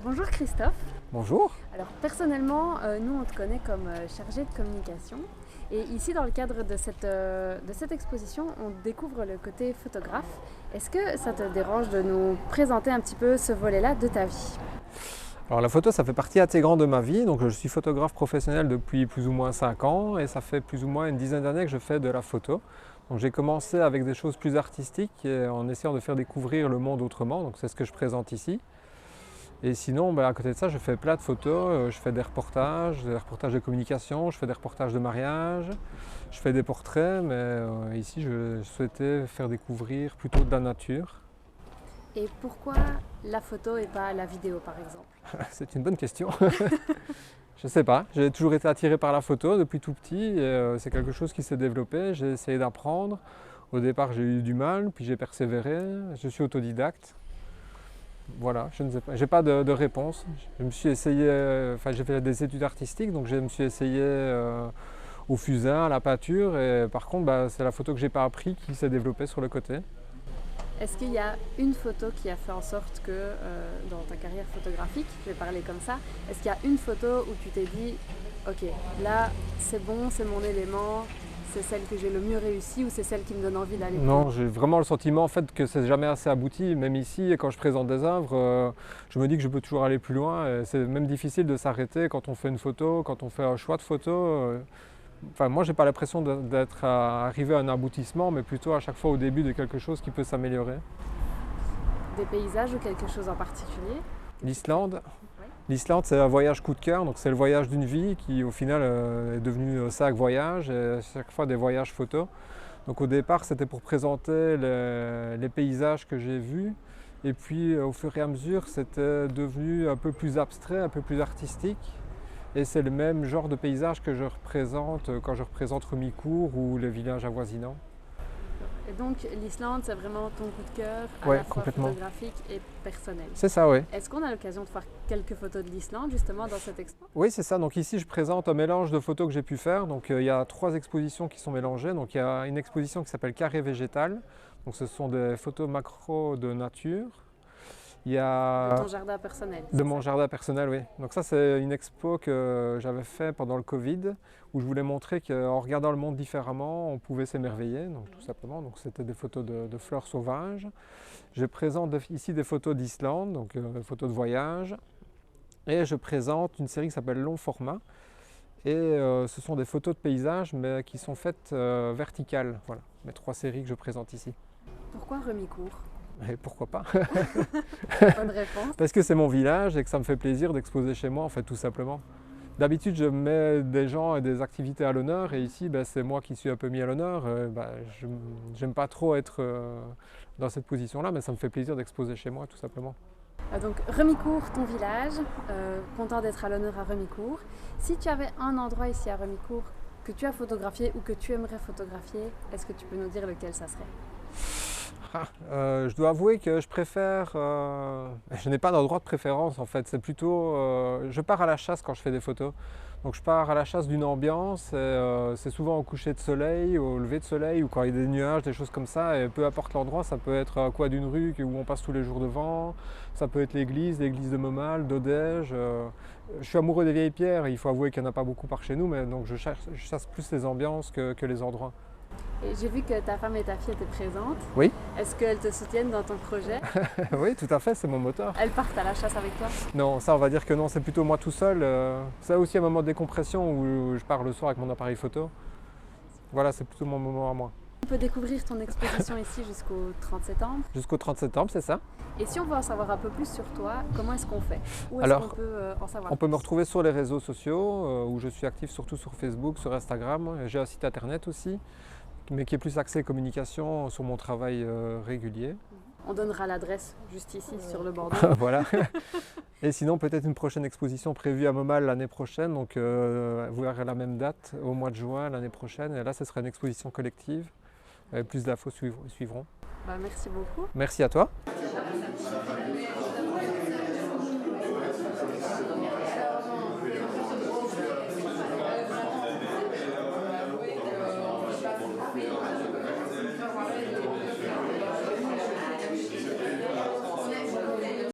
Bonjour Christophe. Bonjour. Alors personnellement, nous on te connaît comme chargé de communication et ici dans le cadre de cette exposition, on découvre le côté photographe. Est-ce que ça te dérange de nous présenter un petit peu ce volet-là de ta vie ? Alors la photo, ça fait partie intégrante de ma vie. Donc je suis photographe professionnel depuis plus ou moins 5 ans et ça fait plus ou moins une dizaine d'années que je fais de la photo. Donc j'ai commencé avec des choses plus artistiques en essayant de faire découvrir le monde autrement. Donc c'est ce que je présente ici. Et sinon, à côté de ça, je fais plein de photos. Je fais des reportages de communication, je fais des reportages de mariage, je fais des portraits, mais ici je souhaitais faire découvrir plutôt de la nature. Et pourquoi la photo et pas la vidéo par exemple ? C'est une bonne question. Je ne sais pas, j'ai toujours été attiré par la photo depuis tout petit et c'est quelque chose qui s'est développé, j'ai essayé d'apprendre. Au départ j'ai eu du mal, puis j'ai persévéré, je suis autodidacte. Voilà, je ne sais pas, j'ai pas de réponse. Je me suis essayé, j'ai fait des études artistiques, donc je me suis essayé au fusain, à la peinture, et par contre c'est la photo que j'ai pas appris qui s'est développée sur le côté. Est-ce qu'il y a une photo qui a fait en sorte que dans ta carrière photographique, je vais parler comme ça, est-ce qu'il y a une photo où tu t'es dit ok, là c'est bon, c'est mon élément, c'est celle que j'ai le mieux réussi ou c'est celle qui me donne envie d'aller plus loin ? Non, j'ai vraiment le sentiment en fait que c'est jamais assez abouti. Même ici, quand je présente des œuvres, je me dis que je peux toujours aller plus loin. C'est même difficile de s'arrêter quand on fait une photo, quand on fait un choix de photo. Moi, j'ai pas l'impression d'être arrivé à un aboutissement, mais plutôt à chaque fois au début de quelque chose qui peut s'améliorer. Des paysages ou quelque chose en particulier ? L'Islande. Oui. L'Islande, c'est un voyage coup de cœur, donc c'est le voyage d'une vie qui au final est devenu 5 voyages et chaque fois des voyages photos. Donc au départ, c'était pour présenter les paysages que j'ai vus et puis au fur et à mesure, c'était devenu un peu plus abstrait, un peu plus artistique. Et c'est le même genre de paysage que je représente quand je représente Remicourt ou les villages avoisinants. Et donc l'Islande, c'est vraiment ton coup de cœur, à Ouais, la fois complètement. photographique et personnel. C'est ça, oui. Est-ce qu'on a l'occasion de faire quelques photos de l'Islande justement dans cette expo ? Oui, c'est ça. Donc ici, je présente un mélange de photos que j'ai pu faire. Donc il y a 3 expositions qui sont mélangées. Donc il y a une exposition qui s'appelle Carré végétal. Donc ce sont des photos macro de nature. Il y a De ton jardin personnel. de mon jardin personnel, oui. Donc ça, c'est une expo que j'avais fait pendant le Covid, où je voulais montrer qu'en regardant le monde différemment, on pouvait s'émerveiller, donc tout simplement. Donc c'était des photos de fleurs sauvages. Je présente ici des photos d'Islande, donc des photos de voyage. Et je présente une série qui s'appelle Long Format. Et ce sont des photos de paysages, mais qui sont faites verticales. Voilà, les 3 séries que je présente ici. Pourquoi Remicourt ? Et pourquoi pas? Bonne réponse. Parce que c'est mon village et que ça me fait plaisir d'exposer chez moi, en fait, tout simplement. D'habitude, je mets des gens et des activités à l'honneur, et ici, c'est moi qui suis un peu mis à l'honneur. Je n'aime pas trop être dans cette position-là, mais ça me fait plaisir d'exposer chez moi, tout simplement. Donc Remicourt, ton village, content d'être à l'honneur à Remicourt. Si tu avais un endroit ici à Remicourt que tu as photographié ou que tu aimerais photographier, est-ce que tu peux nous dire lequel ça serait ? Je dois avouer que je préfère... je n'ai pas d'endroit de préférence en fait, c'est plutôt... je pars à la chasse quand je fais des photos. Donc je pars à la chasse d'une ambiance, et, c'est souvent au coucher de soleil, au lever de soleil ou quand il y a des nuages, des choses comme ça. Et peu importe l'endroit, ça peut être à quoi d'une rue où on passe tous les jours devant, ça peut être l'église de Momal, d'Odège. Je suis amoureux des vieilles pierres, il faut avouer qu'il n'y en a pas beaucoup par chez nous, mais donc je chasse plus les ambiances que les endroits. Et j'ai vu que ta femme et ta fille étaient présentes. Oui. Est-ce qu'elles te soutiennent dans ton projet ? Oui, tout à fait, c'est mon moteur. Elles partent à la chasse avec toi ? Non, ça on va dire que non, c'est plutôt moi tout seul. C'est aussi un moment de décompression où je pars le soir avec mon appareil photo. Voilà, c'est plutôt mon moment à moi. On peut découvrir ton exposition ici jusqu'au 30 septembre. Jusqu'au 30 septembre, c'est ça. Et si on veut en savoir un peu plus sur toi, comment est-ce qu'on fait ? Où est-ce Alors, qu'on peut en savoir On peut plus ? me retrouver sur les réseaux sociaux, où je suis actif surtout sur Facebook, sur Instagram. J'ai un site internet aussi, mais qui est plus axé communication sur mon travail régulier. On donnera l'adresse juste ici sur le bandeau. Voilà. Et sinon, peut-être une prochaine exposition prévue à Momal l'année prochaine. Donc, vous verrez la même date au mois de juin l'année prochaine. Et là, ce sera une exposition collective. Plus d'infos suivront. Merci beaucoup. Merci à toi.